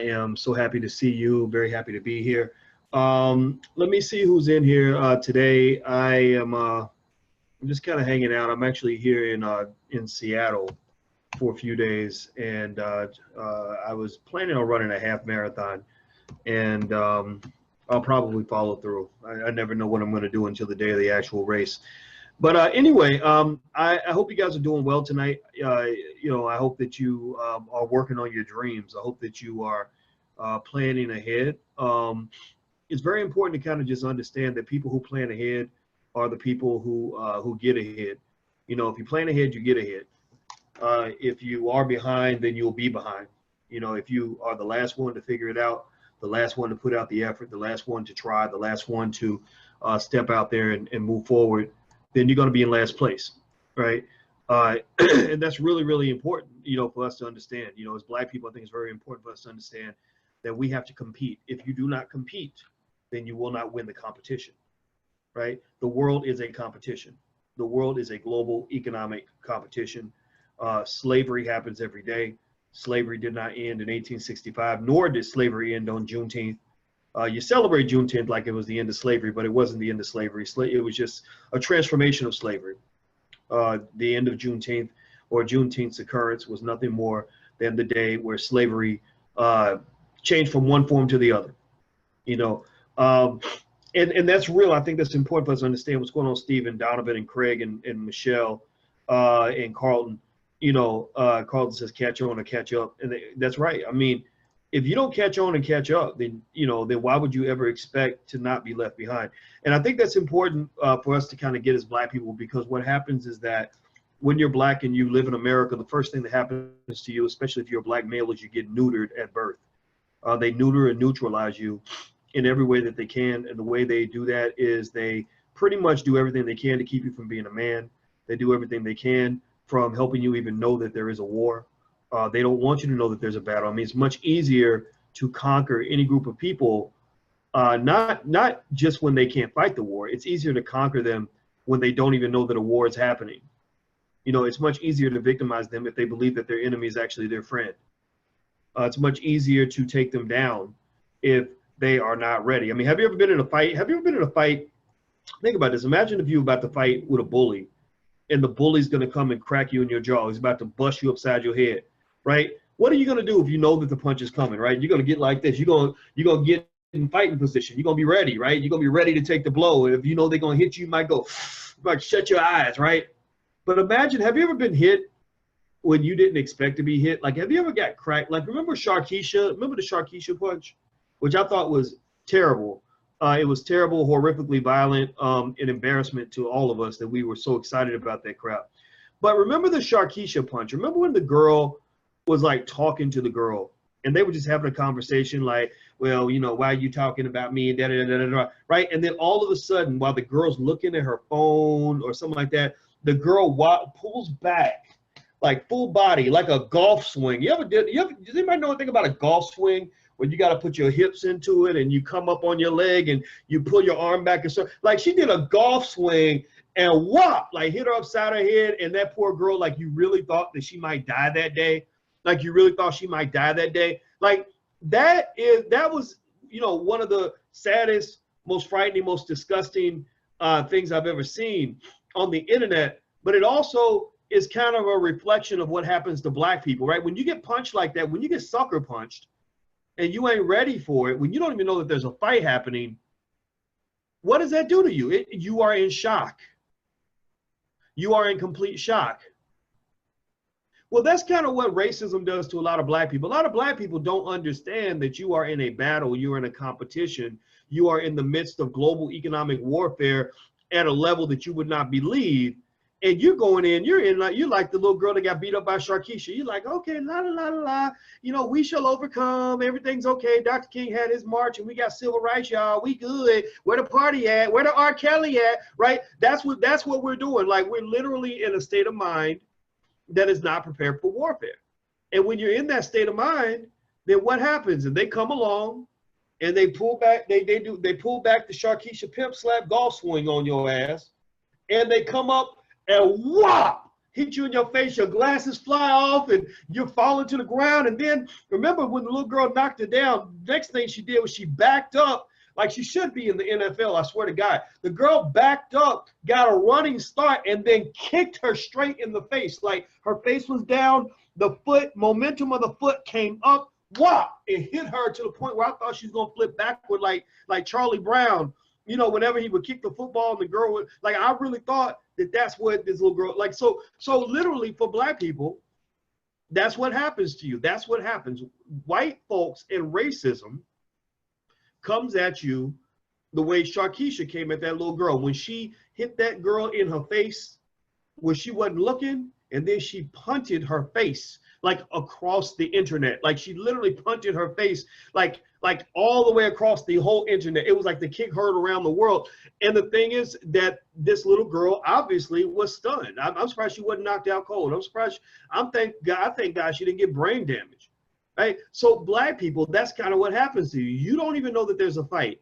am so happy to see you. Very happy to be here. Let me see who's in here today. I'm just kind of hanging out. I'm actually here in Seattle for a few days, and I was planning on running a half marathon, and I'll probably follow through. I never know what I'm going to do until the day of the actual race. But anyway, I hope you guys are doing well tonight. I hope that you are working on your dreams. I hope that you are planning ahead. It's very important to kind of just understand that people who plan ahead are the people who get ahead. You know, if you plan ahead, you get ahead. If you are behind, then you'll be behind. You know, if you are the last one to figure it out, the last one to put out the effort, the last one to try, the last one to step out there and move forward, then you're going to be in last place, right? And that's really, really important, you know, for us to understand. You know, as Black people, I think it's very important for us to understand that we have to compete. If you do not compete, then you will not win the competition, right? The world is a competition. The world is a global economic competition. Slavery happens every day. Slavery did not end in 1865, nor did slavery end on Juneteenth. You celebrate Juneteenth like it was the end of slavery, but it wasn't the end of slavery. It was just a transformation of slavery. The end of Juneteenth, or Juneteenth's occurrence, was nothing more than the day where slavery changed from one form to the other. You know, and that's real. I think that's important for us to understand what's going on. Stephen, Donovan, and Craig, and Michelle, and Carlton. You know, Carlton says catch on or catch up, and that's right. I mean, if you don't catch on and catch up, then then why would you ever expect to not be left behind? And I think that's important for us to kind of get as Black people, because what happens is that when you're Black and you live in America, the first thing that happens to you, especially if you're a Black male, is you get neutered at birth. They neuter and neutralize you in every way that they can, and the way they do that is they pretty much do everything they can to keep you from being a man. They do everything they can from helping you even know that there is a war. They don't want you to know that there's a battle. I mean, it's much easier to conquer any group of people, not just when they can't fight the war. It's easier to conquer them when they don't even know that a war is happening. You know, it's much easier to victimize them if they believe that their enemy is actually their friend. It's much easier to take them down if they are not ready. I mean, have you ever been in a fight? Have you ever been in a fight? Think about this. Imagine if you were about to fight with a bully, and the bully's going to come and crack you in your jaw. He's about to bust you upside your head, right? What are you going to do if you know that the punch is coming, right? You're going to get like this. You're going to get in fighting position. You're going to be ready, right? You're going to be ready to take the blow. If you know they're going to hit you, you might go, you might shut your eyes, right? But imagine, have you ever been hit when you didn't expect to be hit? Like, have you ever got cracked? Like, remember Sharkeisha? Remember the Sharkeisha punch, which I thought was terrible. It was terrible, horrifically violent, an embarrassment to all of us that we were so excited about that crap. But remember the Sharkeisha punch? Remember when the girl was like talking to the girl, and they were just having a conversation like, well, you know, why are you talking about me, and da da da da da, right? And then all of a sudden, while the girl's looking at her phone or something like that, the girl pulls back, like full body, like a golf swing. Does anybody know anything about a golf swing, where you got to put your hips into it and you come up on your leg and you pull your arm back and so, like, she did a golf swing and whop, like hit her upside her head, and that poor girl, like, you really thought that she might die that day. Like, you really thought she might die that day. Like, that was, you know, one of the saddest, most frightening, most disgusting things I've ever seen on the internet. But it also is kind of a reflection of what happens to Black people, right? When you get punched like that, when you get sucker punched and you ain't ready for it, when you don't even know that there's a fight happening, what does that do to you? You are in shock. You are in complete shock. Well, that's kind of what racism does to a lot of Black people. A lot of Black people don't understand that you are in a battle, you are in a competition, you are in the midst of global economic warfare at a level that you would not believe. And you're going in, you're like the little girl that got beat up by Sharkeisha. You're like, okay, la la la la, you know, we shall overcome. Everything's okay. Dr. King had his march, and we got civil rights, y'all. We good. Where the party at? Where the R. Kelly at? Right? That's what we're doing. Like, we're literally in a state of mind that is not prepared for warfare. And when you're in that state of mind, then what happens? And they come along and they pull back. They pull back the Sharkeisha pimp slap golf swing on your ass, and they come up and whop, hit you in your face, your glasses fly off, and you're falling to the ground. And then remember when the little girl knocked her down, next thing she did was she backed up like she should be in the NFL, I swear to God. The girl backed up, got a running start, and then kicked her straight in the face. Like her face was down, the momentum of the foot came up, wow, it hit her to the point where I thought she was gonna flip backward like Charlie Brown, you know, whenever he would kick the football and the girl would, like, I really thought that's what this little girl, like, so literally for black people, that's what happens to you. That's what happens. White folks and racism comes at you the way Sharkeisha came at that little girl. When she hit that girl in her face, when she wasn't looking, and then she punted her face like across the internet. Like she literally punted her face like all the way across the whole internet. It was like the kick heard around the world. And the thing is that this little girl obviously was stunned. I'm surprised she wasn't knocked out cold. I'm surprised. I thank God she didn't get brain damage. Right? So black people, that's kind of what happens to you. You don't even know that there's a fight.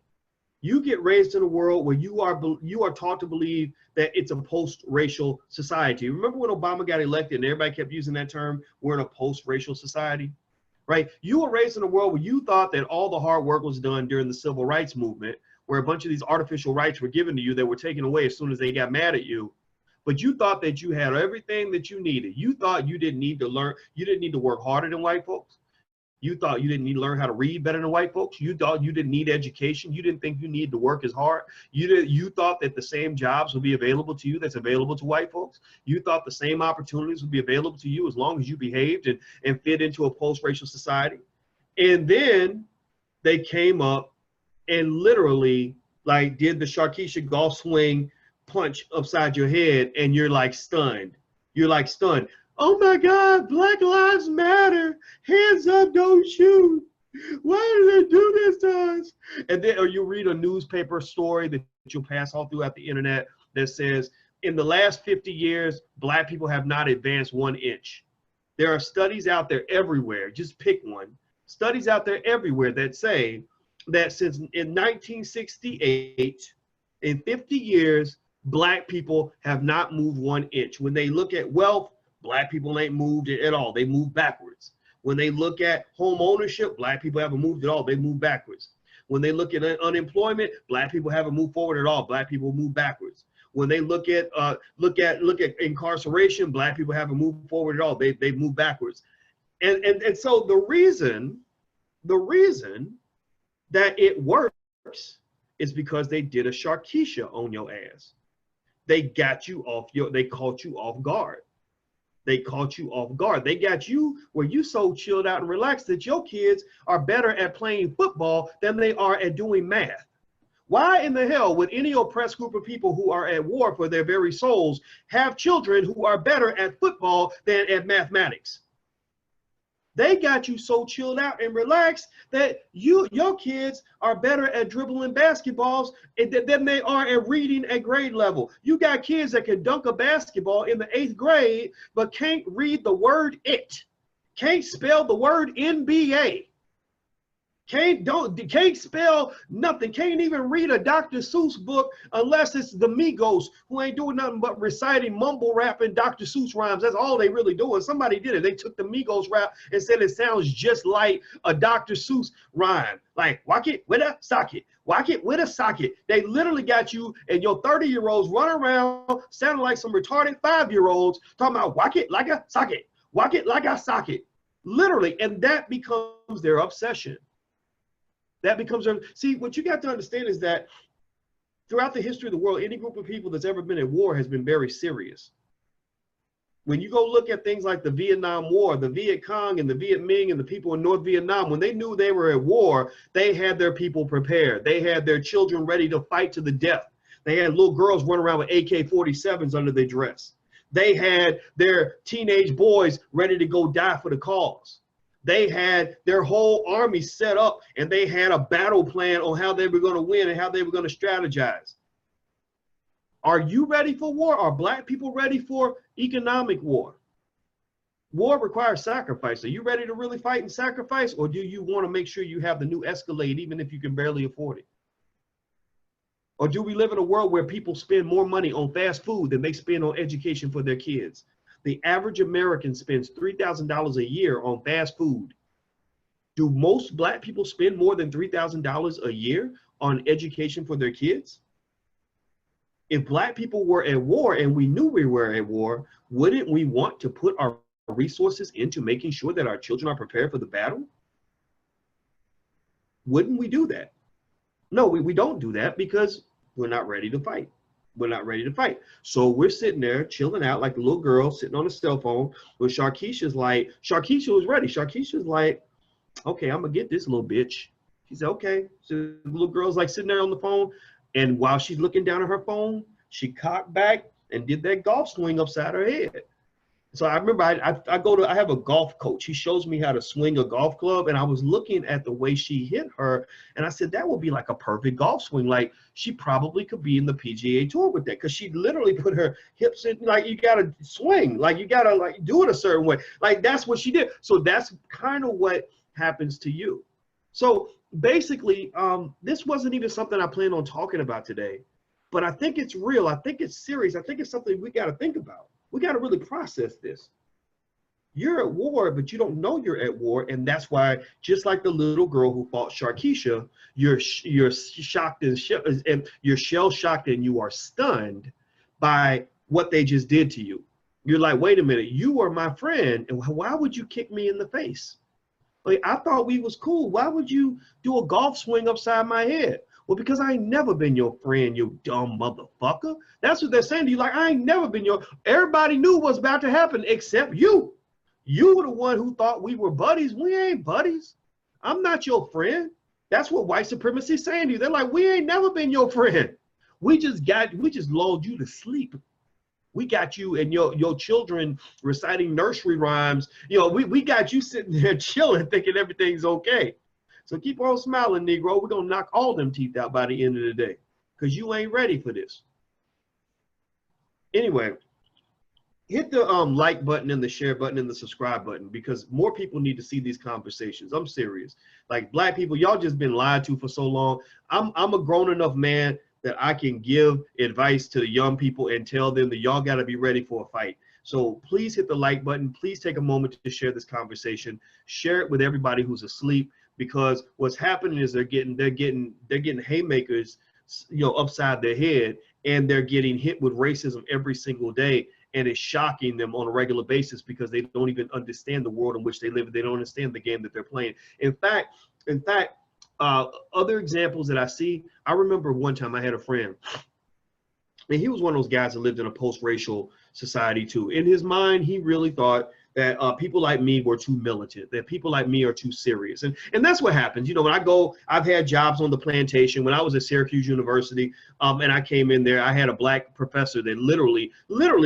You get raised in a world where you are taught to believe that it's a post-racial society. Remember when Obama got elected and everybody kept using that term, we're in a post-racial society, right? You were raised in a world where you thought that all the hard work was done during the civil rights movement, where a bunch of these artificial rights were given to you that were taken away as soon as they got mad at you. But you thought that you had everything that you needed. You thought you didn't need to learn, you didn't need to work harder than white folks. You thought you didn't need to learn how to read better than white folks. You thought you didn't need education. You didn't think you needed to work as hard. You thought that the same jobs would be available to you that's available to white folks. You thought the same opportunities would be available to you as long as you behaved and fit into a post-racial society. And then they came up and literally like did the Sharkeisha golf swing punch upside your head, and you're like stunned. You're like stunned. Oh my God, Black Lives Matter. Hands up, don't shoot. Why do they do this to us? And then, or you read a newspaper story that you'll pass all throughout the internet that says, in the last 50 years, black people have not advanced 1 inch. There are studies out there everywhere, just pick one. Studies out there everywhere that say that since in 1968, in 50 years, black people have not moved 1 inch. When they look at wealth, black people ain't moved at all. They move backwards. When they look at home ownership, black people haven't moved at all. They move backwards. When they look at unemployment, black people haven't moved forward at all. Black people move backwards. When they look at incarceration, black people haven't moved forward at all. They move backwards. And so the reason that it works is because they did a Sharkeisha on your ass. They got you off they caught you off guard. They caught you off guard. They got you where you so chilled out and relaxed that your kids are better at playing football than they are at doing math. Why in the hell would any oppressed group of people who are at war for their very souls have children who are better at football than at mathematics? They got you so chilled out and relaxed that your kids are better at dribbling basketballs than they are at reading at grade level. You got kids that can dunk a basketball in the 8th grade, but can't read the word it, can't spell the word NBA, can't spell nothing, can't even read a Dr. Seuss book unless it's the Migos, who ain't doing nothing but reciting mumble rap and Dr. Seuss rhymes. That's all they really doing. Somebody did it. They took the Migos rap and said it sounds just like a Dr. Seuss rhyme. Like, walk it with a socket. Walk it with a socket. They literally got you and your 30-year-olds running around sounding like some retarded 5-year-olds talking about walk it like a socket. Walk it like a socket. Literally. And that becomes their obsession. That becomes, see, what you got to understand is that throughout the history of the world, any group of people that's ever been at war has been very serious. When you go look at things like the Vietnam War, the Viet Cong and the Viet Minh and the people in North Vietnam, when they knew they were at war, they had their people prepared. They had their children ready to fight to the death. They had little girls running around with AK-47s under their dress. They had their teenage boys ready to go die for the cause. They had their whole army set up and they had a battle plan on how they were going to win and how they were going to strategize. Are you ready for war? Are black people ready for economic war? War requires sacrifice. Are you ready to really fight and sacrifice? Or do you want to make sure you have the new Escalade even if you can barely afford it? Or do we live in a world where people spend more money on fast food than they spend on education for their kids? the average American spends $3,000 a year on fast food. Do most black people spend more than $3,000 a year on education for their kids? If black people were at war and we knew we were at war, wouldn't we want to put our resources into making sure that our children are prepared for the battle? Wouldn't we do that? No, we don't do that because we're not ready to fight. We're not ready to fight. So we're sitting there chilling out like the little girl sitting on a cell phone when Sharkeisha's like, Sharkeisha was ready. Sharkeisha's like, okay, I'm gonna get this little bitch. She said, okay. So the little girl's like sitting there on the phone, and while she's looking down at her phone, she cocked back and did that golf swing upside her head. So I remember I have a golf coach. He shows me how to swing a golf club, and I was looking at the way she hit her, and I said that would be like a perfect golf swing. Like she probably could be in the PGA Tour with that, because she literally put her hips in. Like you gotta swing, like you gotta like do it a certain way. Like that's what she did. So that's kind of what happens to you. So basically, this wasn't even something I planned on talking about today, but I think it's real. I think it's serious. I think it's something we got to think about. We got to really process this. You're at war, but you don't know you're at war, and that's why, just like the little girl who fought Sharkeisha, you're shocked and you're shell shocked, and you are stunned by what they just did to you. You're like, wait a minute, you are my friend, and why would you kick me in the face? Like, I thought we was cool. Why would you do a golf swing upside my head? Well, because I ain't never been your friend, you dumb motherfucker. That's what they're saying to you. Like, I ain't never been your, everybody knew what's about to happen except you. You were the one who thought we were buddies. We ain't buddies. I'm not your friend. That's what white supremacy is saying to you. They're like, we ain't never been your friend. We just lulled you to sleep. We got you and your children reciting nursery rhymes. You know, we got you sitting there chilling, thinking everything's okay. So keep on smiling, Negro. We're going to knock all them teeth out by the end of the day, because you ain't ready for this. Anyway, hit the like button and the share button and the subscribe button, because more people need to see these conversations. I'm serious. Like, black people, y'all just been lied to for so long. I'm a grown enough man that I can give advice to the young people and tell them that y'all got to be ready for a fight. So please hit the like button. Please take a moment to share this conversation. Share it with everybody who's asleep, because what's happening is they're getting haymakers, you know, upside their head, and they're getting hit with racism every single day, and it's shocking them on a regular basis because they don't even understand the world in which they live. They don't understand the game that they're playing. In fact, other examples that I see, I remember one time I had a friend, and he was one of those guys that lived in a post-racial society too. In his mind, he really thought that people like me were too militant, that people like me are too serious. And that's what happens. You know, when I go, I've had jobs on the plantation. When I was at Syracuse University, and I came in there, I had a black professor that literally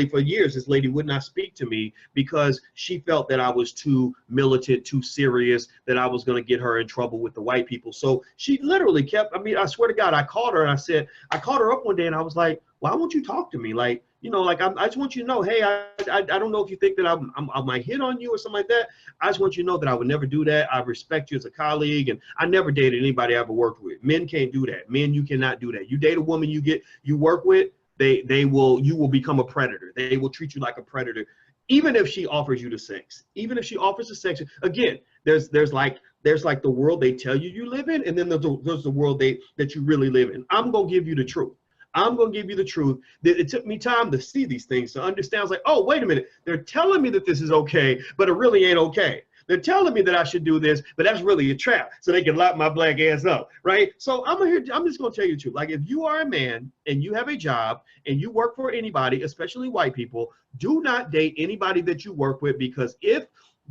for years, this lady would not speak to me because she felt that I was too militant, too serious, that I was going to get her in trouble with the white people. So she literally kept, I mean, I swear to God, I called her and I called her up one day and I was like, why won't you talk to me? Like, you know, like, I just want you to know, hey, I don't know if you think that I might hit on you or something like that. I just want you to know that I would never do that. I respect you as a colleague, and I never dated anybody I ever worked with. Men can't do that. Men, you cannot do that. You date a woman you work with, you will become a predator. They will treat you like a predator, even if she offers you the sex. Even if she offers the sex, again, there's like the world they tell you live in, and then there's the world that you really live in. I'm gonna give you the truth. I'm going to give you the truth. It took me time to see these things, to understand. I was like, oh, wait a minute. They're telling me that this is okay, but it really ain't okay. They're telling me that I should do this, but that's really a trap, so they can lock my black ass up, right? So I'm just going to tell you the truth. Like, if you are a man and you have a job and you work for anybody, especially white people, do not date anybody that you work with, because if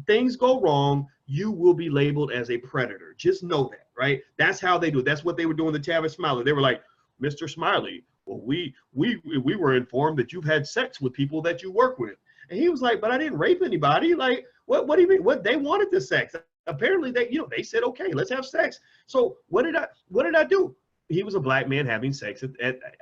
things go wrong, you will be labeled as a predator. Just know that, right? That's how they do it. That's what they were doing to Tavis Smiley. They were like, Mr. Smiley, well, we were informed that you've had sex with people that you work with. And he was like, but I didn't rape anybody. Like, what do you mean? What, they wanted the sex. Apparently they said, okay, let's have sex. So what did I do? He was a black man having sex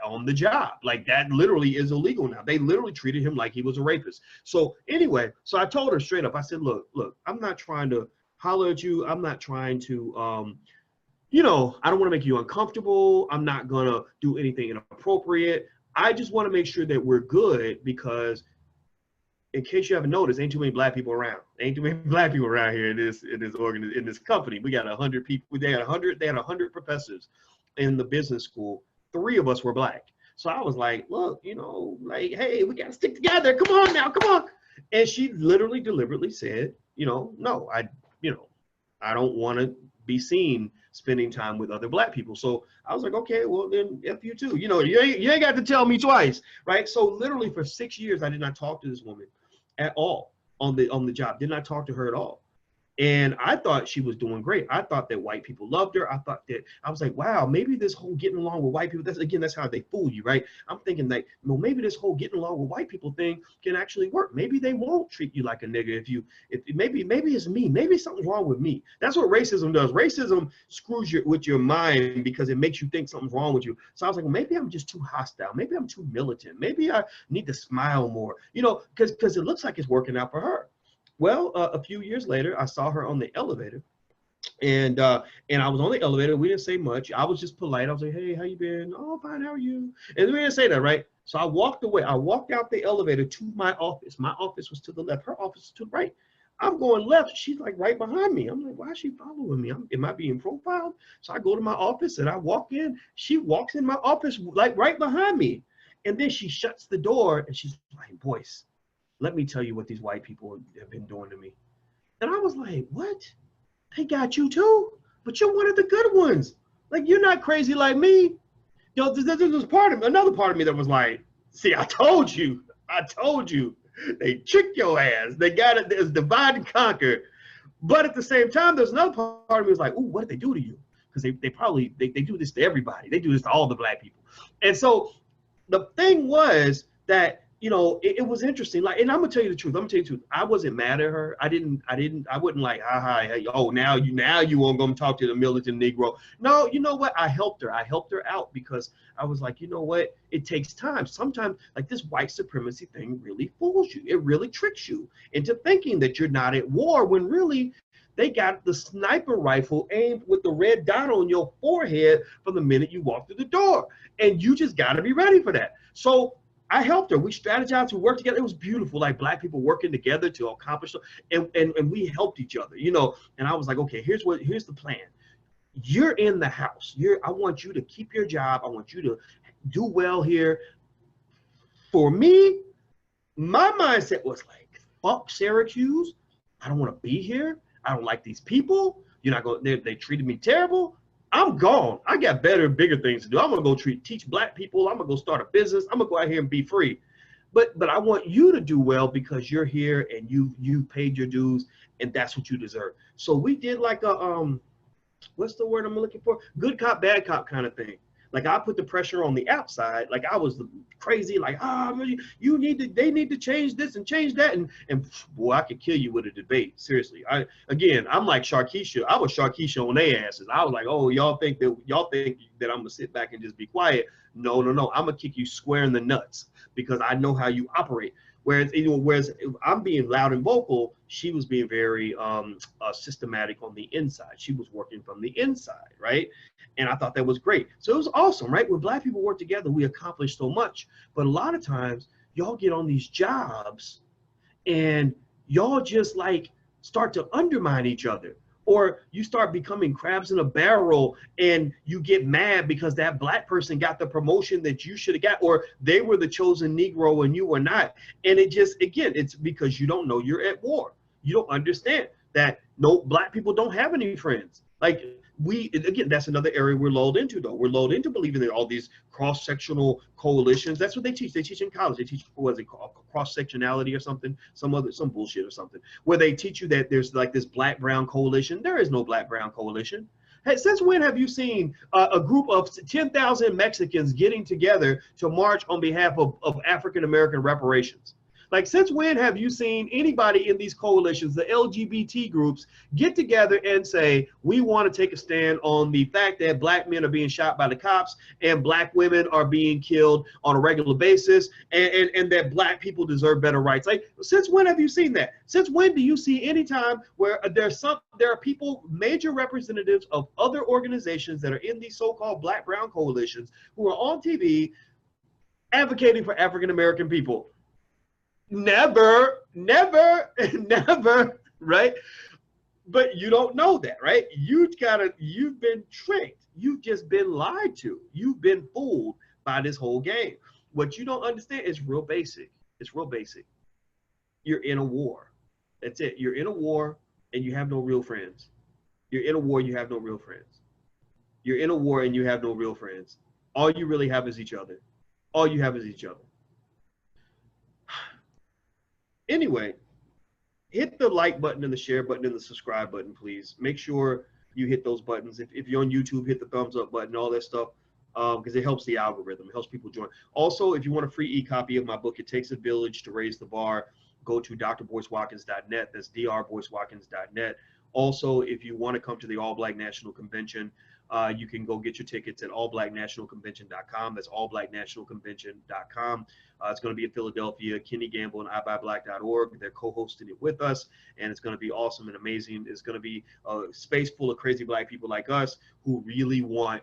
on the job. Like, that literally is illegal now. They literally treated him like he was a rapist. So anyway, so I told her straight up, I said, look, I'm not trying to holler at you. I'm not trying to, you know, I don't want to make you uncomfortable. I'm not going to do anything inappropriate. I just want to make sure that we're good, because in case you haven't noticed, ain't too many black people around. Ain't too many black people around here in this company. We got 100 people. They had 100 professors in the business school. 3 of us were black. So I was like, look, you know, like, hey, we got to stick together. Come on now, come on. And she literally deliberately said, you know, no, I don't want to be seen spending time with other black people. So I was like, okay, well then F you too. You know, you ain't got to tell me twice, right? So literally for 6 years, I did not talk to this woman at all on the job. Did not talk to her at all. And I thought she was doing great. I thought that white people loved her. I was like, wow, maybe this whole getting along with white people, that's how they fool you, right? I'm thinking like, well, maybe this whole getting along with white people thing can actually work. Maybe they won't treat you like a nigga maybe it's me. Maybe something's wrong with me. That's what racism does. Racism screws you with your mind because it makes you think something's wrong with you. So I was like, well, maybe I'm just too hostile. Maybe I'm too militant. Maybe I need to smile more, you know, because it looks like it's working out for her. Well, a few years later, I saw her on the elevator, and I was on the elevator. We didn't say much. I was just polite. I was like, hey, how you been? Oh, fine, how are you? And we didn't say that, right? So I walked away. I walked out the elevator to my office. My office was to the left. Her office was to the right. I'm going left. She's like right behind me. I'm like, why is she following me? Am I being profiled? So I go to my office and I walk in. She walks in my office like right behind me. And then she shuts the door and she's like, Boyce, let me tell you what these white people have been doing to me. And I was like, what? They got you too? But you're one of the good ones. Like, you're not crazy like me. You know, there was another part of me that was like, see, I told you. They tricked your ass. They got it. There's divide and conquer. But at the same time, there's another part of me was like, ooh, what did they do to you? Because they do this to everybody. They do this to all the black people. And so the thing was that, you know, it was interesting. Like, and I'm gonna tell you the truth. I wasn't mad at her. I wouldn't like, hey, oh, now you won't go talk to the militant Negro. No, you know what? I helped her out because I was like, you know what? It takes time. Sometimes like this white supremacy thing really fools you. It really tricks you into thinking that you're not at war when really they got the sniper rifle aimed with the red dot on your forehead from the minute you walk through the door. And you just got to be ready for that. So I helped her. We strategized. We worked together. It was beautiful. Like black people working together to accomplish, and we helped each other, you know. And I was like, okay, here's the plan. You're in the house. I want you to keep your job. I want you to do well here. For me, my mindset was like, fuck Syracuse. I don't want to be here. I don't like these people. You're not going. They treated me terrible. I'm gone. I got better, bigger things to do. I'm gonna go teach black people. I'm gonna go start a business. I'm gonna go out here and be free. But I want you to do well because you're here and you paid your dues and that's what you deserve. So we did like a what's the word I'm looking for? Good cop, bad cop kind of thing. Like I put the pressure on the outside, like I was crazy, like they need to change this and change that, and boy, I could kill you with a debate. Seriously, I'm like Sharkeisha. I was Sharkeisha on their asses. I was like, oh, y'all think that I'm gonna sit back and just be quiet? No, I'm gonna kick you square in the nuts because I know how you operate. Whereas I'm being loud and vocal, she was being very systematic on the inside. She was working from the inside, right? And I thought that was great. So it was awesome, right? When black people work together, we accomplish so much. But a lot of times, y'all get on these jobs and y'all just like start to undermine each other. Or you start becoming crabs in a barrel and you get mad because that black person got the promotion that you should have got, or they were the chosen Negro and you were not. And it just, again, it's because you don't know you're at war. You don't understand that no black people don't have any friends. Like again, that's another area we're lulled into though. We're lulled into believing that all these cross-sectional coalitions, that's what they teach. They teach in college. They teach, what is it called, cross-sectionality or something, some bullshit or something, where they teach you that there's like this black-brown coalition. There is no black-brown coalition. Hey, since when have you seen a group of 10,000 Mexicans getting together to march on behalf of African-American reparations? Like, since when have you seen anybody in these coalitions, the LGBT groups, get together and say, we want to take a stand on the fact that black men are being shot by the cops and black women are being killed on a regular basis and that black people deserve better rights? Like, since when have you seen that? Since when do you see any time where there are people, major representatives of other organizations that are in these so-called black-brown coalitions who are on TV advocating for African-American people? Never, never, never, right? But you don't know that, right? You've been tricked. You've just been lied to. You've been fooled by this whole game. What you don't understand is real basic. It's real basic. You're in a war. That's it. You're in a war and you have no real friends. You're in a war, you have no real friends. You're in a war and you have no real friends. All you really have is each other. All you have is each other. Anyway, hit the like button and the share button and the subscribe button, please. Make sure you hit those buttons. If you're on YouTube, hit the thumbs up button, all that stuff, because it helps the algorithm. It helps people join. Also, if you want a free e-copy of my book, It Takes a Village to Raise the Bar, go to drboycewatkins.net. That's drboycewatkins.net. Also, if you want to come to the All Black National Convention, you can go get your tickets at allblacknationalconvention.com. That's allblacknationalconvention.com. It's going to be in Philadelphia. Kenny Gamble and iBuyBlack.org. They're co-hosting it with us, and it's going to be awesome and amazing. It's going to be a space full of crazy Black people like us who really want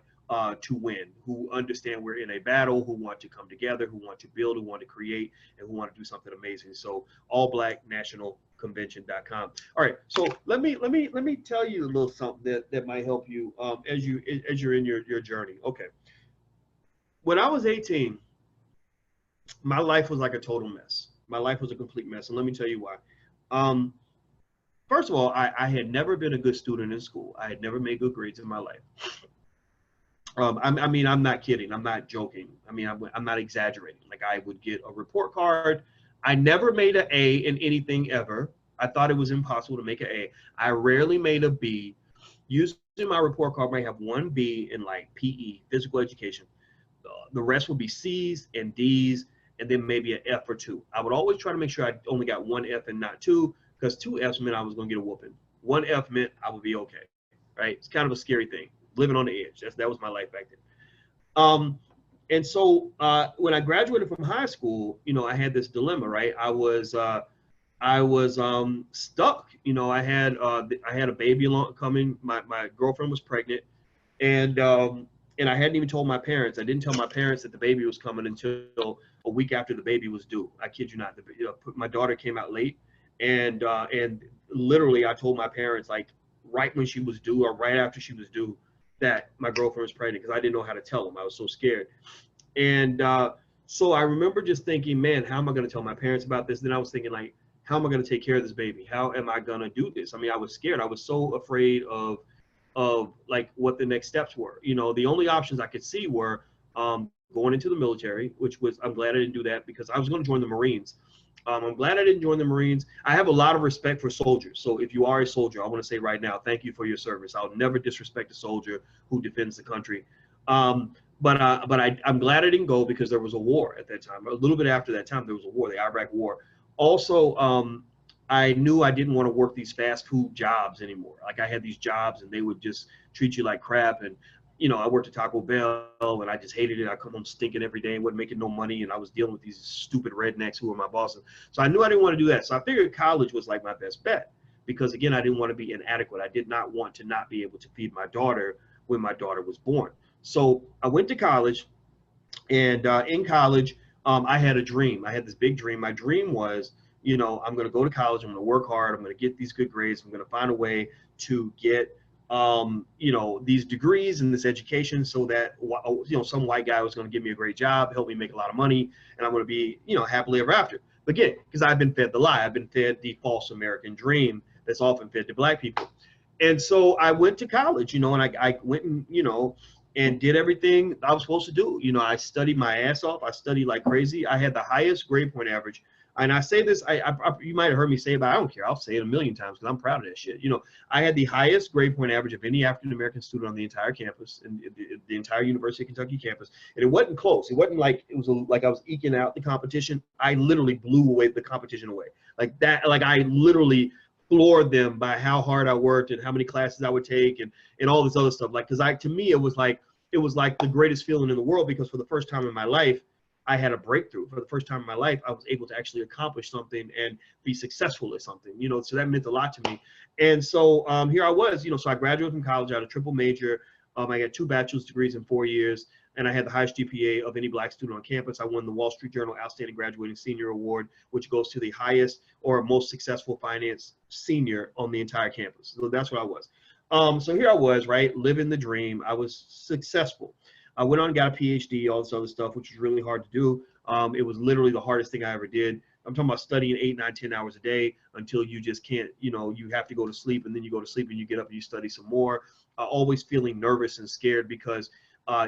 to win, who understand we're in a battle, who want to come together, who want to build, who want to create, and who want to do something amazing. So allblacknationalconvention.com. All right, so let me tell you a little something that might help you as you're in your journey. Okay, when I was 18, my life was like a total mess. My life was a complete mess, and let me tell you why. First of all, I had never been a good student in school. I had never made good grades in my life. I mean, I'm not kidding. I'm not joking. I mean, I'm not exaggerating. Like, I would get a report card. I never made an A in anything ever. I thought it was impossible to make an A. I rarely made a B. Usually my report card might have one B in like PE, physical education. The rest would be C's and D's, and then maybe an F or two. I would always try to make sure I only got one F and not two, because two Fs meant I was going to get a whooping. One F meant I would be okay, right? It's kind of a scary thing. Living on the edge. That was my life back then. And so when I graduated from high school, you know, I had this dilemma, right? I was stuck. You know, I had a baby coming. My girlfriend was pregnant, and I hadn't even told my parents. I didn't tell my parents that the baby was coming until a week after the baby was due. I kid you not. My daughter came out late, and literally I told my parents like right when she was due or right after she was due that my girlfriend was pregnant, because I didn't know how to tell them. I was so scared. And so I remember just thinking, man, how am I going to tell my parents about this? Then I was thinking, like, how am I going to take care of this baby? How am I going to do this? I mean, I was scared. I was so afraid of like what the next steps were. You know, the only options I could see were going into the military, which was, I'm glad I didn't do that, because I was going to join the Marines. I'm glad I didn't join the Marines. I have a lot of respect for soldiers. So if you are a soldier, I want to say right now, thank you for your service. I'll never disrespect a soldier who defends the country. But I'm glad I didn't go, because there was a war at that time. A little bit after that time, there was a war, the Iraq War. Also, I knew I didn't want to work these fast food jobs anymore. Like, I had these jobs and they would just treat you like crap. And you know, I worked at Taco Bell and I just hated it. I come home stinking every day and wasn't making no money. And I was dealing with these stupid rednecks who were my bosses. So I knew I didn't want to do that. So I figured college was like my best bet, because again, I didn't want to be inadequate. I did not want to not be able to feed my daughter when my daughter was born. So I went to college, and in college, I had a dream. I had this big dream. My dream was, you know, I'm going to go to college. I'm going to work hard. I'm going to get these good grades. I'm going to find a way to get you know, these degrees and this education, so that, you know, some white guy was going to give me a great job, help me make a lot of money, and I'm going to be, you know, happily ever after. But again, because I've been fed the lie, I've been fed the false American dream that's often fed to Black people. And so I went to college, you know, and I went and, you know, and did everything I was supposed to do. You know, I studied my ass off. I studied like crazy. I had the highest grade point average. And I say this, you might have heard me say it, but I don't care. I'll say it a million times, because I'm proud of that shit. You know, I had the highest grade point average of any African-American student on the entire campus, and the entire University of Kentucky campus. And it wasn't close. It wasn't like it was like I was eking out the competition. I literally blew away the competition away. Like that, like I literally floored them by how hard I worked and how many classes I would take and all this other stuff. Like, because to me, it was like the greatest feeling in the world, because for the first time in my life, I had a breakthrough. For the first time in my life, I was able to actually accomplish something and be successful at something, you know, so that meant a lot to me. And so here I was, you know, so I graduated from college. I had a triple major. I got 2 bachelor's degrees in 4 years. and I had the highest GPA of any black student on campus. I won the Wall Street Journal Outstanding Graduating Senior Award, which goes to the highest or most successful finance senior on the entire campus. So that's what I was. So here I was, right, living the dream. I was successful. I went on and got a PhD, all this other stuff, which was really hard to do. It was literally the hardest thing I ever did. I'm talking about studying 8, 9, 10 hours a day until you just can't, you have to go to sleep, and then you go to sleep and you get up and you study some more. Always feeling nervous and scared because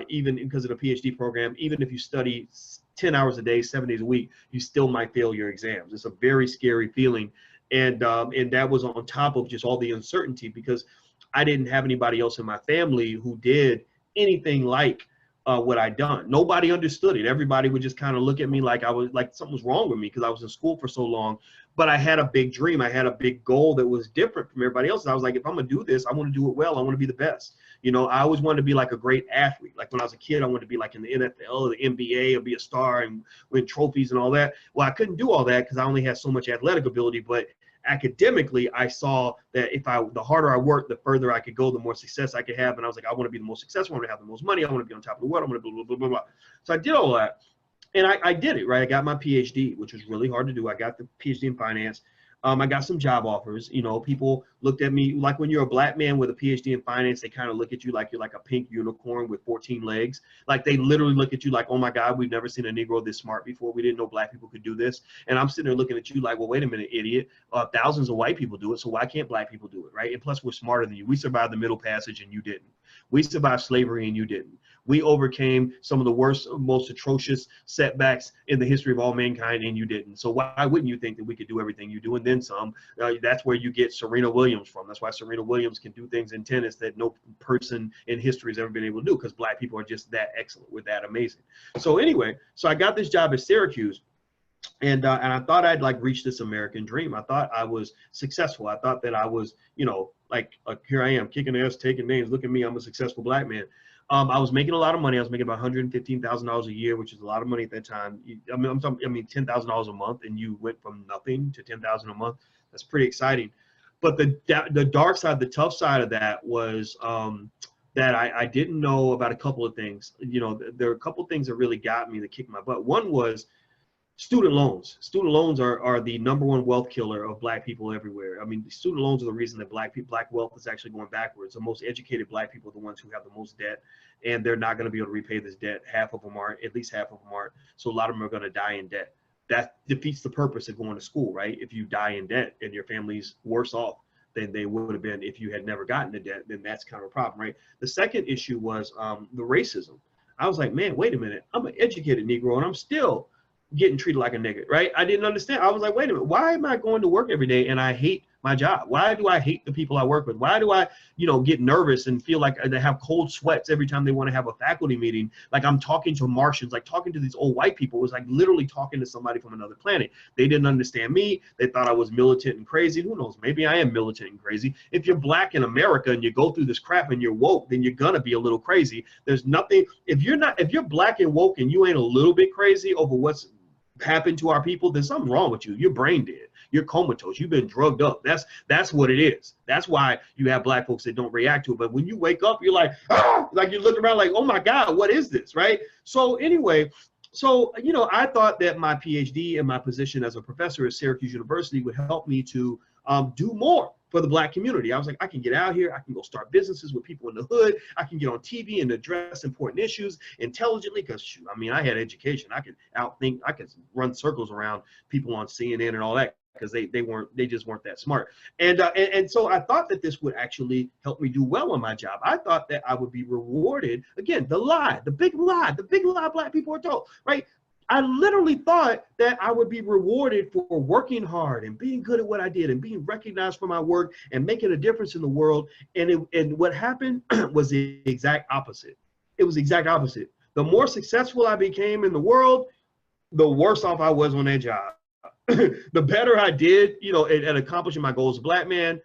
even because of the PhD program, even if you study 10 hours a day, 7 days a week, you still might fail your exams. It's a very scary feeling. And that was on top of just all the uncertainty because I didn't have anybody else in my family who did anything like what I'd done. Nobody understood it. Everybody would just kind of look at me like I was like something was wrong with me because I was in school for so long. But I had a big dream. I had a big goal that was different from everybody else. I was like, if I'm gonna do this, I want to do it well. I want to be the best. I always wanted to be like a great athlete. Like when I was a kid, I wanted to be like in the NFL or the NBA or be a star and win trophies and all that. Well, I couldn't do all that because I only had so much athletic ability. But academically, I saw that the harder I worked, the further I could go, the more success I could have. And I was like, I want to be the most successful. I want to have the most money. I want to be on top of the world. I want to blah, blah, blah, blah, blah. So I did all that. And I did it, right? I got my PhD, which was really hard to do. I got the PhD in finance. I got some job offers. People looked at me like when you're a black man with a PhD in finance, they kind of look at you like you're like a pink unicorn with 14 legs. Like they literally look at you like, oh my God, we've never seen a Negro this smart before. We didn't know black people could do this. And I'm sitting there looking at you like, well, wait a minute, idiot. Thousands of white people do it. So why can't black people do it, right? And plus we're smarter than you. We survived the Middle Passage and you didn't. We survived slavery and you didn't. We overcame some of the worst, most atrocious setbacks in the history of all mankind, and you didn't. So why wouldn't you think that we could do everything you do and then some? That's where you get Serena Williams from. That's why Serena Williams can do things in tennis that no person in history has ever been able to do, because black people are just that excellent. We're that amazing. So anyway, so I got this job at Syracuse. And I thought I'd like reach this American dream. I thought I was successful. I thought that I was, like here I am kicking ass, taking names. Look at me, I'm a successful black man. I was making a lot of money. I was making about $115,000 a year, which is a lot of money at that time. I mean, $10,000 a month, and you went from nothing to $10,000 a month. That's pretty exciting. But the dark side, the tough side of that was that I didn't know about a couple of things. There are a couple of things that really got me, that kicked my butt. One was student loans. Student loans are the #1 wealth killer of black people everywhere. I mean, student loans are the reason that black wealth is actually going backwards. The most educated black people are the ones who have the most debt, and they're not going to be able to repay this debt. Half of them aren't, at least half of them aren't. So a lot of them are going to die in debt. That defeats the purpose of going to school, right? If you die in debt and your family's worse off than they would have been if you had never gotten the debt, then that's kind of a problem, right? The second issue was the racism. I was like, man, wait a minute. I'm an educated Negro, and I'm still getting treated like a nigga, right? I didn't understand. I was like, wait a minute, why am I going to work every day and I hate my job? Why do I hate the people I work with? Why do I, get nervous and feel like they have cold sweats every time they want to have a faculty meeting? Like I'm talking to Martians, like talking to these old white people. It was like literally talking to somebody from another planet. They didn't understand me. They thought I was militant and crazy. Who knows? Maybe I am militant and crazy. If you're black in America and you go through this crap and you're woke, then you're gonna be a little crazy. There's nothing, if you're black and woke and you ain't a little bit crazy over what's happened to our people, there's something wrong with you. You're brain dead. You're comatose. You've been drugged up. That's what it is. That's why you have black folks that don't react to it. But when you wake up, you're like, ah! Like you look around like, oh my God, what is this, right? So anyway, I thought that my PhD and my position as a professor at Syracuse University would help me to do more for the black community. I was like, I can get out here, I can go start businesses with people in the hood, I can get on TV and address important issues intelligently, because I had education. I could run circles around people on CNN and all that, because they just weren't that smart. And so I thought that this would actually help me do well on my job. I thought that I would be rewarded. Again, the big lie black people are told, right? I literally thought that I would be rewarded for working hard and being good at what I did and being recognized for my work and making a difference in the world. And what happened was the exact opposite. It was the exact opposite. The more successful I became in the world, the worse off I was on that job. The better I did, at accomplishing my goals as a black man,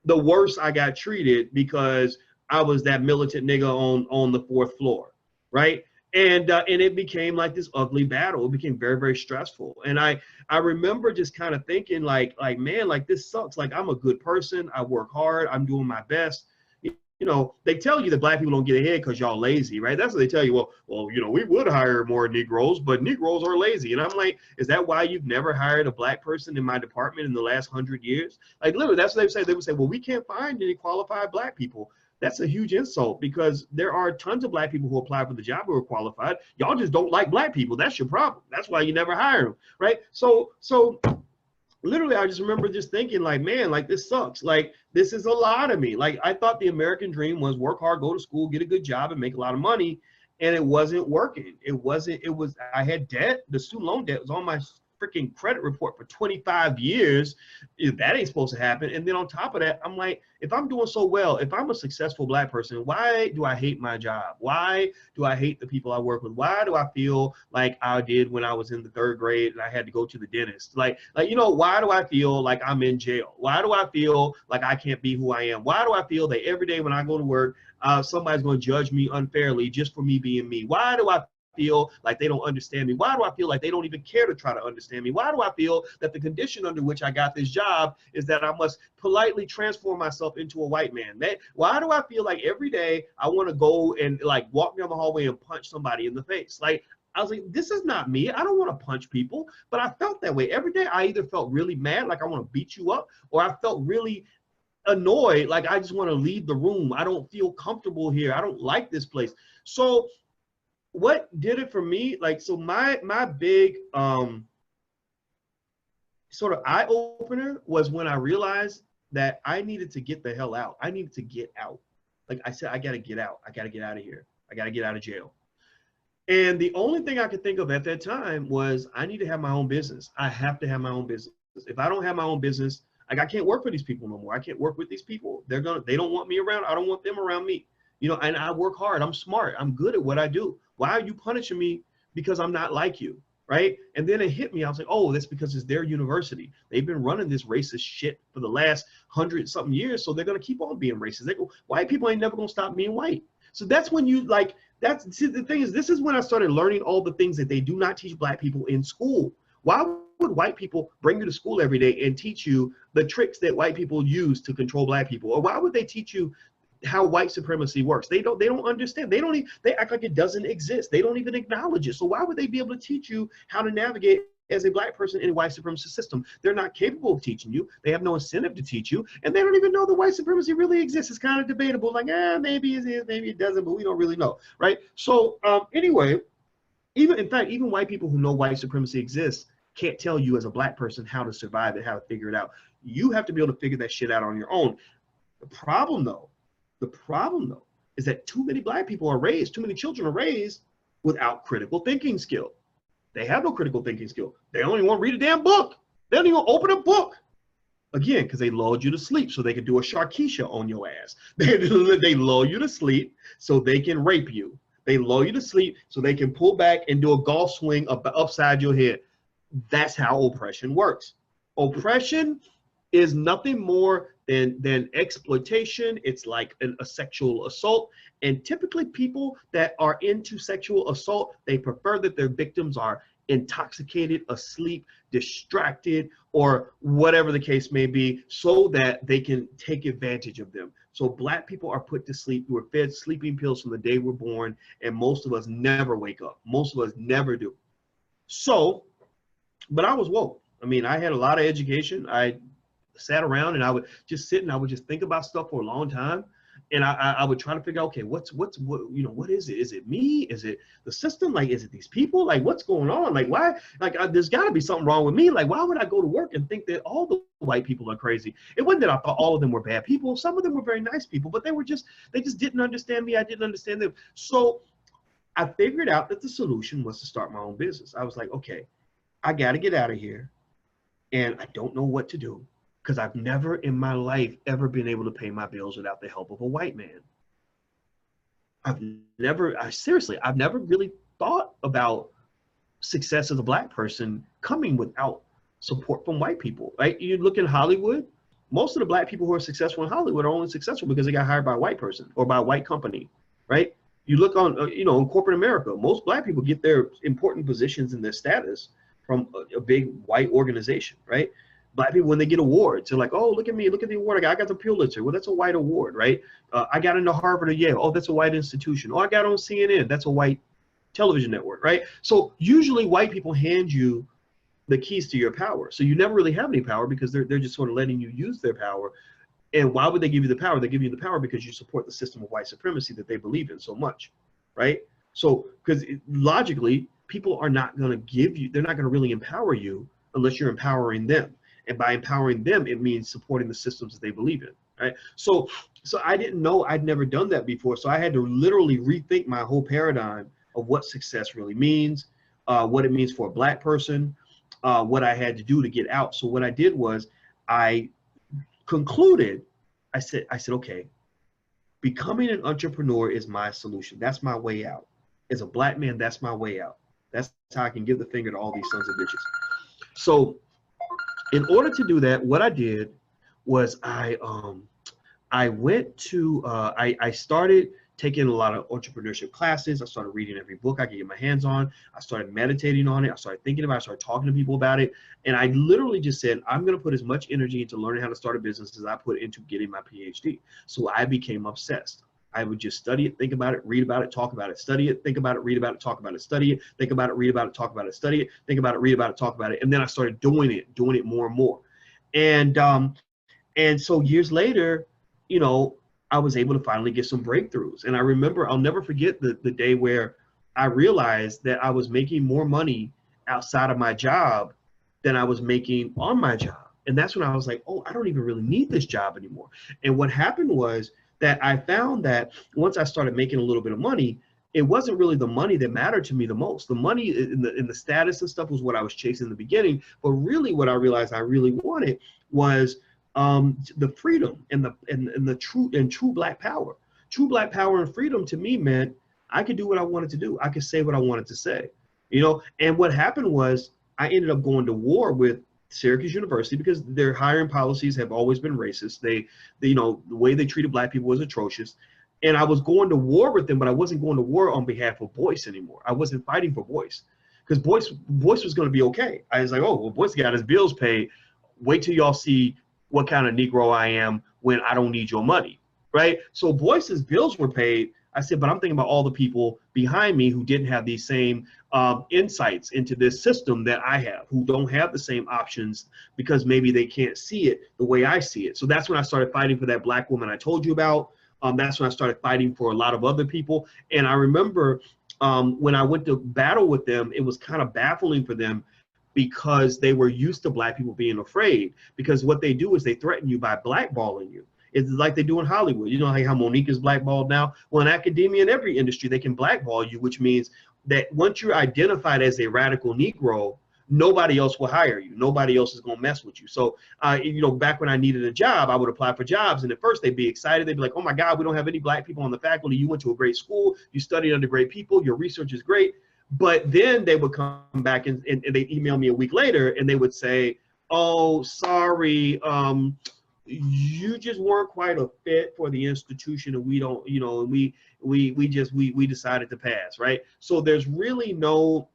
the worse I got treated, because I was that militant nigga on the 4th floor, right? And it became like this ugly battle. It became very, very stressful. And I remember just kind of thinking like, man, like this sucks. Like I'm a good person. I work hard. I'm doing my best. you know, they tell you that black people don't get ahead because y'all lazy, right? That's what they tell you. Well, you know, we would hire more Negroes, but Negroes are lazy. And I'm like, is that why you've never hired a black person in my department in the last 100 years? Like, literally, that's what they say. They would say, well, we can't find any qualified black people. That's a huge insult because there are tons of black people who apply for the job who are qualified. Y'all just don't like black people. That's your problem. That's why you never hire them, right? So literally, I just remember just thinking like, man, like this sucks. Like this is a lie to me. Like I thought the American dream was work hard, go to school, get a good job and make a lot of money. And it wasn't working. I had debt. The student loan debt was on my freaking credit report for 25 years. That ain't supposed to happen. And then on top of that, I'm like, if I'm doing so well, if I'm a successful black person, why do I hate my job? Why do I hate the people I work with? Why do I feel like I did when I was in the 3rd grade and I had to go to the dentist? Like, you know, why do I feel like I'm in jail? Why do I feel like I can't be who I am? Why do I feel that every day when I go to work, somebody's going to judge me unfairly just for me being me? Why do I feel like they don't understand me? Why do I feel like they don't even care to try to understand me? Why do I feel that the condition under which I got this job is that I must politely transform myself into a white man? Why do I feel like every day I want to go and like walk down the hallway and punch somebody in the face? Like, I was like, this is not me. I don't want to punch people, but I felt that way. Every day I either felt really mad, like I want to beat you up, or I felt really annoyed, like I just want to leave the room. I don't feel comfortable here. I don't like this place. So what did it for me, like, so my big sort of eye opener was when I realized that I needed to get the hell out. I needed to get out. Like I said, I got to get out. I got to get out of here. I got to get out of jail. And the only thing I could think of at that time was I need to have my own business. I have to have my own business. If I don't have my own business, like I can't work for these people no more. I can't work with these people. They don't want me around. I don't want them around me. You know, and I work hard. I'm smart. I'm good at what I do. Why are you punishing me because I'm not like you, right? And then it hit me. I was like, oh, that's because it's their university. They've been running this racist shit for the last 100-something years, so they're going to keep on being racist. They go, white people ain't never going to stop being white. So that's when you like, see, the thing is, this is when I started learning all the things that they do not teach black people in school. Why would white people bring you to school every day and teach you the tricks that white people use to control black people? Or why would they teach you how white supremacy works? They don't understand. They act like it doesn't exist. They don't even acknowledge it. So why would they be able to teach you how to navigate as a black person in a white supremacist system? They're not capable of teaching you. They have no incentive to teach you, and they don't even know that white supremacy really exists. It's kind of debatable. Like, maybe it is, maybe it doesn't, but we don't really know, right? So anyway, even white people who know white supremacy exists can't tell you as a black person how to survive it, how to figure it out. You have to be able to figure that shit out on your own. The problem though is that too many black people are raised, too many children are raised without critical thinking skill. They have no critical thinking skill. They don't even want to read a damn book. They don't even open a book. Again, because they lulled you to sleep so they can do a Sharkeisha on your ass. They lull you to sleep so they can rape you. They lull you to sleep so they can pull back and do a golf swing upside your head. That's how oppression works. Oppression is nothing more than exploitation. It's like a sexual assault. And typically people that are into sexual assault, they prefer that their victims are intoxicated, asleep, distracted, or whatever the case may be, so that they can take advantage of them. So black people are put to sleep. We're fed sleeping pills from the day we're born, and most of us never wake up. Most of us never do. So, but I was woke. I mean, I had a lot of education. I sat around and I would just sit and I would just think about stuff for a long time. And I would try to figure out, okay, what is it? Is it me? Is it the system? Like, is it these people? Like, what's going on? Like, why? Like, there's got to be something wrong with me. Like, why would I go to work and think that all the white people are crazy? It wasn't that I thought all of them were bad people. Some of them were very nice people, but they just didn't understand me. I didn't understand them. So I figured out that the solution was to start my own business. I was like, okay, I got to get out of here, and I don't know what to do, because I've never in my life ever been able to pay my bills without the help of a white man. I've never really thought about success as a black person coming without support from white people, right? You look in Hollywood, most of the black people who are successful in Hollywood are only successful because they got hired by a white person or by a white company, right? You look on, in corporate America, most black people get their important positions and their status from a big white organization, right? Black people, when they get awards, they're like, oh, look at me, look at the award I got. I got the Pulitzer. Well, that's a white award, right? I got into Harvard or Yale. Oh, that's a white institution. Oh, I got on CNN. That's a white television network, right? So usually white people hand you the keys to your power. So you never really have any power because they're just sort of letting you use their power. And why would they give you the power? They give you the power because you support the system of white supremacy that they believe in so much, right? So, because logically, people are not going to give you, they're not going to really empower you unless you're empowering them. And by empowering them, it means supporting the systems that they believe in, right? So I didn't know, I'd never done that before. So I had to literally rethink my whole paradigm of what success really means, what it means for a Black person, what I had to do to get out. So what I did was I concluded, I said, okay, becoming an entrepreneur is my solution. That's my way out. As a Black man, that's my way out. That's how I can give the finger to all these sons of bitches. So in order to do that, what I did was I started taking a lot of entrepreneurship classes. I started reading every book I could get my hands on. I started meditating on it. I started thinking about it. I started talking to people about it. And I literally just said, I'm going to put as much energy into learning how to start a business as I put into getting my PhD. So I became obsessed. I would just study it, think about it, read about it, talk about it, study it, think about it, read about it, talk about it, study it, think about it, read about it, talk about it, study it, think about it, read about it, talk about it. And then I started doing it more and more. And so years later, you know, I was able to finally get some breakthroughs. And I remember, I'll never forget the day where I realized that I was making more money outside of my job than I was making on my job. And that's when I was like, oh, I don't even really need this job anymore. And what happened was that I found that once I started making a little bit of money, it wasn't really the money that mattered to me the most. The money in the status and stuff was what I was chasing in the beginning. But really what I realized I really wanted was the freedom and the true Black power. True Black power and freedom to me meant I could do what I wanted to do. I could say what I wanted to say, you know. And what happened was I ended up going to war with Syracuse University because their hiring policies have always been racist. They you know, the way they treated Black people was atrocious. And I was going to war with them, but I wasn't going to war on behalf of Boyce anymore. I wasn't fighting for Boyce because Boyce was going to be okay. I was like, oh, well, Boyce got his bills paid. Wait till y'all see what kind of Negro I am when I don't need your money, right? So Boyce's bills were paid. I said, but I'm thinking about all the people behind me who didn't have these same insights into this system that I have, who don't have the same options because maybe they can't see it the way I see it. So that's when I started fighting for that Black woman I told you about. That's when I started fighting for a lot of other people. And I remember when I went to battle with them, it was kind of baffling for them because they were used to Black people being afraid, because what they do is they threaten you by blackballing you. It's like they do in Hollywood. You know how Monique is blackballed now? Well, in academia and every industry, they can blackball you, which means that once you're identified as a radical Negro, nobody else will hire you. Nobody else is going to mess with you. So, you know, back when I needed a job, I would apply for jobs. And at first they'd be excited. They'd be like, oh my God, we don't have any Black people on the faculty. You went to a great school. You studied under great people. Your research is great. But then they would come back and they'd email me a week later and they would say, oh, sorry, you just weren't quite a fit for the institution, and we don't, you know, we decided to pass, right? So there's really no,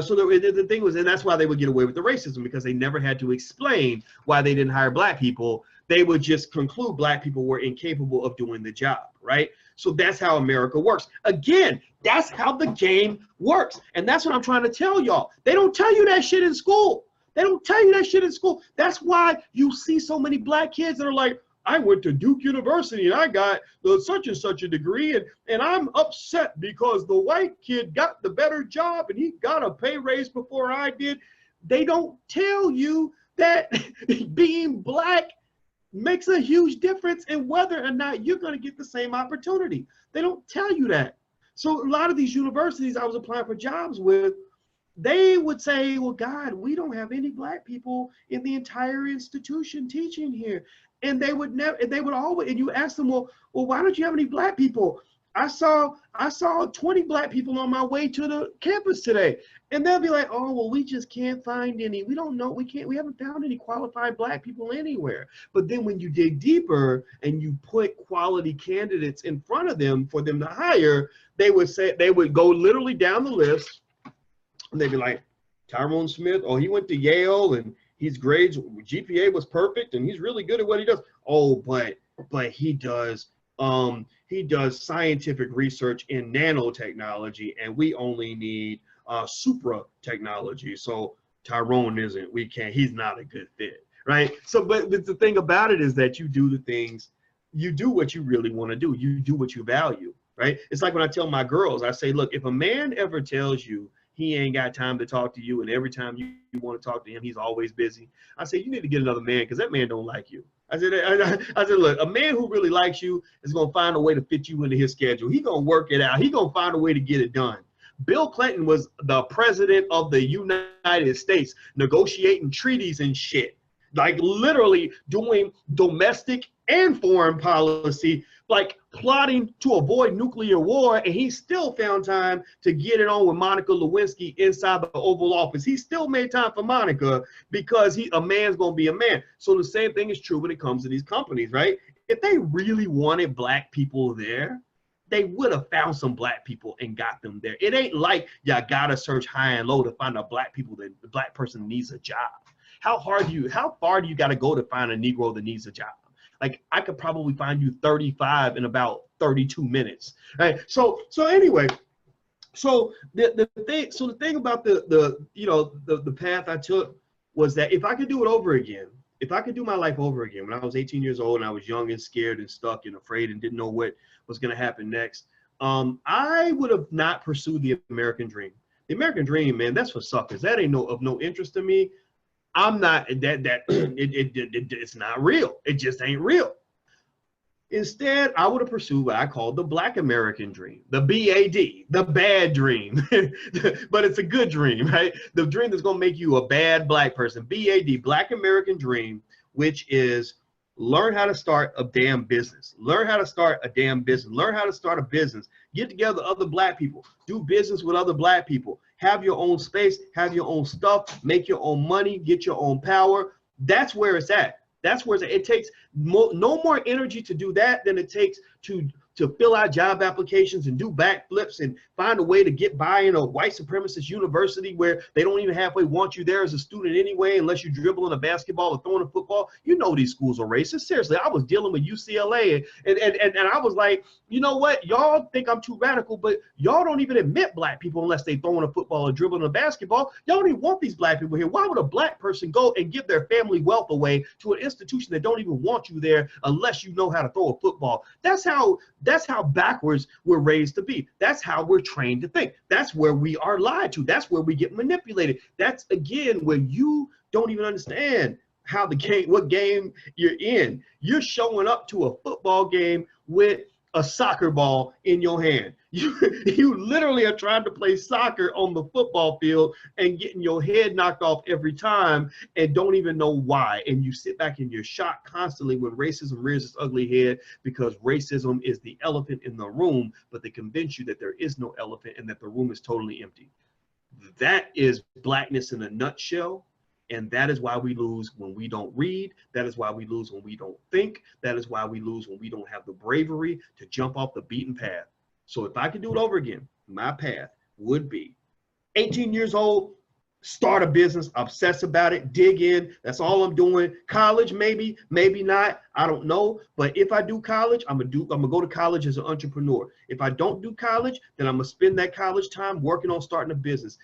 so the thing was, and that's why they would get away with the racism, because they never had to explain why they didn't hire Black people. They would just conclude Black people were incapable of doing the job, right? So that's how America works. Again, that's how the game works. And that's what I'm trying to tell y'all. They don't tell you that shit in school. They don't tell you that shit in school. That's why you see so many Black kids that are like, I went to Duke University and I got the such and such a degree, and I'm upset because the white kid got the better job and he got a pay raise before I did. They don't tell you that being Black makes a huge difference in whether or not you're going to get the same opportunity. They don't tell you that. So a lot of these universities I was applying for jobs with, they would say, well, God, we don't have any Black people in the entire institution teaching here. And they would never, and they would always, and you ask them, well, why don't you have any Black people? I saw 20 Black people on my way to the campus today. And they'll be like, oh, well, we just can't find any. We don't know. We haven't found any qualified Black people anywhere. But then when you dig deeper and you put quality candidates in front of them for them to hire, they would say, they would go literally down the list and they'd be like, Tyrone Smith, oh, he went to Yale and his grades, GPA was perfect, and he's really good at what he does. Oh, but he does scientific research in nanotechnology, and we only need supra technology. So Tyrone isn't. We can't. He's not a good fit, right? So, but the thing about it is that you do the things, you do what you really want to do. You do what you value, right? It's like when I tell my girls, I say, look, if a man ever tells you he ain't got time to talk to you, and every time you want to talk to him, he's always busy, I say, you need to get another man, because that man don't like you. I said, look, a man who really likes you is going to find a way to fit you into his schedule. He's going to work it out. He's going to find a way to get it done. Bill Clinton was the president of the United States, negotiating treaties and shit, like literally doing domestic and foreign policy, like plotting to avoid nuclear war, and he still found time to get it on with Monica Lewinsky inside the Oval Office. He still made time for Monica because a man's gonna be a man. So the same thing is true when it comes to these companies, right? If they really wanted black people there, they would have found some black people and got them there. It ain't like y'all gotta search high and low to find a black person needs a job. How far do you gotta go to find a Negro that needs a job? Like, I could probably find you 35 in about 32 minutes, right? So anyway, so the thing about the path I took was that if I could do it over again, if I could do my life over again, when I was 18 years old and I was young and scared and stuck and afraid and didn't know what was going to happen next, I would have not pursued the American dream. The American dream, man, that's for suckers. That ain't of no interest to me. I'm not it's not real. It just ain't real. Instead, I would have pursued what I call the Black American dream, the BAD, the bad dream, but it's a good dream, right? The dream that's going to make you a bad black person. BAD, Black American dream, which is learn how to start a damn business. Learn how to start a damn business. Learn how to start a business. Get together other black people. Do business with other black people. Have your own space. Have your own stuff. Make your own money. Get your own power. That's where it's at. That's where it takes no more energy to do that than it takes to fill out job applications and do backflips and find a way to get by in a white supremacist university where they don't even halfway want you there as a student anyway, unless you dribbling a basketball or throwing a football. You know these schools are racist. Seriously, I was dealing with UCLA and I was like, you know what? Y'all think I'm too radical, but y'all don't even admit black people unless they throwing a football or dribbling a basketball. Y'all don't even want these black people here. Why would a black person go and give their family wealth away to an institution that don't even want you there unless you know how to throw a football? That's how backwards we're raised to be. That's how we're trained to think. That's where we are lied to. That's where we get manipulated. That's, again, where you don't even understand how what game you're in. You're showing up to a football game with a soccer ball in your hand. You literally are trying to play soccer on the football field and getting your head knocked off every time and don't even know why. And you sit back and you're shocked constantly when racism rears its ugly head, because racism is the elephant in the room, but they convince you that there is no elephant and that the room is totally empty. That is blackness in a nutshell. And that is why we lose when we don't read. That is why we lose when we don't think. That is why we lose when we don't have the bravery to jump off the beaten path. So if I could do it over again, my path would be 18 years old, start a business, obsess about it, dig in. That's all I'm doing. College, maybe, maybe not. I don't know. But if I do college, I'm gonna go to college as an entrepreneur. If I don't do college, then I'm gonna spend that college time working on starting a business.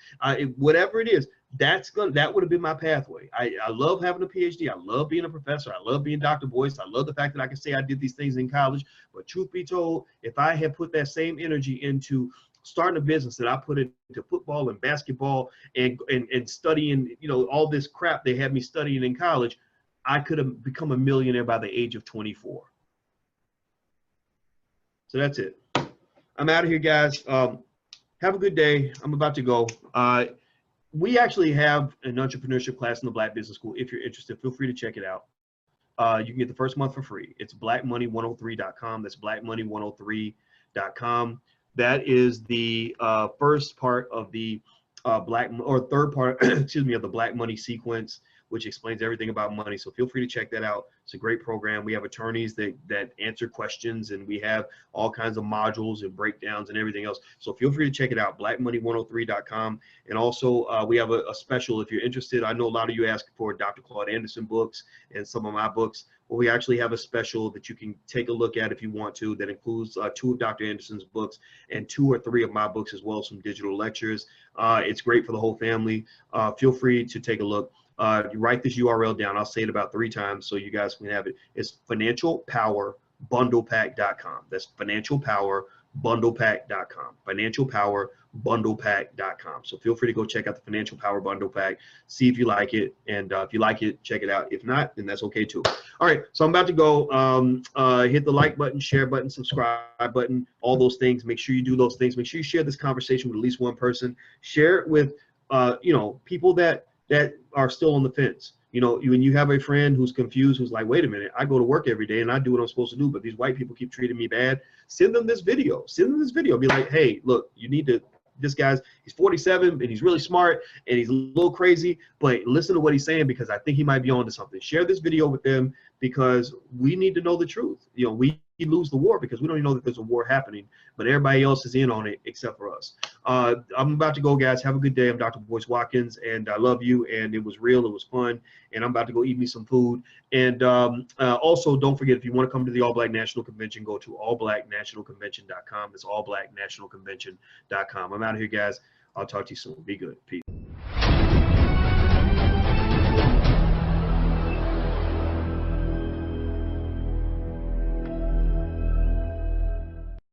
Whatever it is, that would have been my pathway. I love having a PhD. I love being a professor. I love being Dr. Boyce. I love the fact that I can say I did these things in college. But truth be told, if I had put that same energy into starting a business that I put into football and basketball and studying, all this crap they had me studying in college, I could have become a millionaire by the age of 24. So that's it. I'm out of here, guys. Have a good day. I'm about to go. We actually have an entrepreneurship class in the Black Business School. If you're interested, feel free to check it out. You can get the first month for free. It's blackmoney103.com. That's blackmoney103.com. That is the first part of the third part, excuse me, of the Black Money sequence. which explains everything about money. So feel free to check that out. It's a great program. We have attorneys that answer questions, and we have all kinds of modules and breakdowns and everything else. So feel free to check it out, blackmoney103.com. And also we have a special if you're interested. I know a lot of you ask for Dr. Claude Anderson books and some of my books. Well, we actually have a special that you can take a look at if you want to, that includes 2 of Dr. Anderson's books and 2 or 3 of my books as well, some digital lectures. It's great for the whole family. Feel free to take a look. You write this URL down. I'll say it about 3 times so you guys can have it. It's financialpowerbundlepack.com. That's financialpowerbundlepack.com. Financialpowerbundlepack.com. So feel free to go check out the Financial Power Bundle Pack. See if you like it, and if you like it, check it out. If not, then that's okay too. All right, so I'm about to go. Hit the like button, share button, subscribe button, all those things. Make sure you do those things. Make sure you share this conversation with at least one person. Share it with people that are still on the fence. When you have a friend who's confused, who's like, wait a minute, I go to work every day and I do what I'm supposed to do, but these white people keep treating me bad. Send them this video. Send them this video. Be like, hey, look, you need to. This he's 47 and he's really smart and he's a little crazy, but listen to what he's saying because I think he might be onto something. Share this video with them because we need to know the truth. We lose the war because we don't even know that there's a war happening, but everybody else is in on it except for us. I'm about to go, guys. Have a good day. I'm Dr. Boyce Watkins, and I love you, and it was real. It was fun, and I'm about to go eat me some food. And also, don't forget, if you want to come to the All Black National Convention, go to allblacknationalconvention.com. That's allblacknationalconvention.com. I'm out of here, guys. I'll talk to you soon. Be good. Peace.